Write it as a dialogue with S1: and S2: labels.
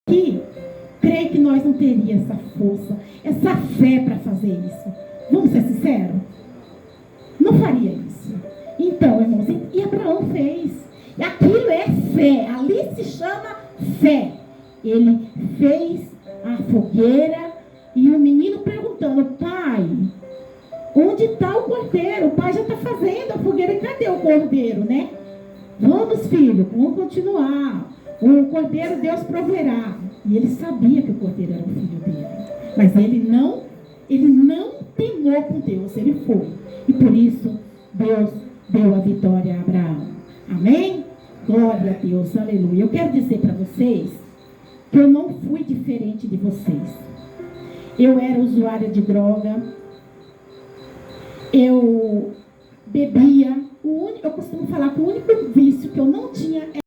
S1: aqui, creio que nós não teríamos essa força, essa fé para fazer isso. Vamos ser sinceros? Não faria isso. Então, irmãos, e Abraão fez. E aquilo é fé. Ali se chama fé. Ele fez a fogueira e o menino perguntando: pai, onde está o cordeiro? O pai já está fazendo a fogueira. E cadê o cordeiro, né? Vamos, filho, vamos continuar. O cordeiro Deus proverá. E ele sabia que o cordeiro era o filho dele. Mas ele não temou com Deus. Ele foi. E por isso, Deus deu a vitória a Abraão. Amém? Glória a Deus, aleluia. Eu quero dizer para vocês que eu não fui diferente de vocês. Eu era usuária de droga. Eu bebia. Eu costumo falar que o único vício que eu não tinha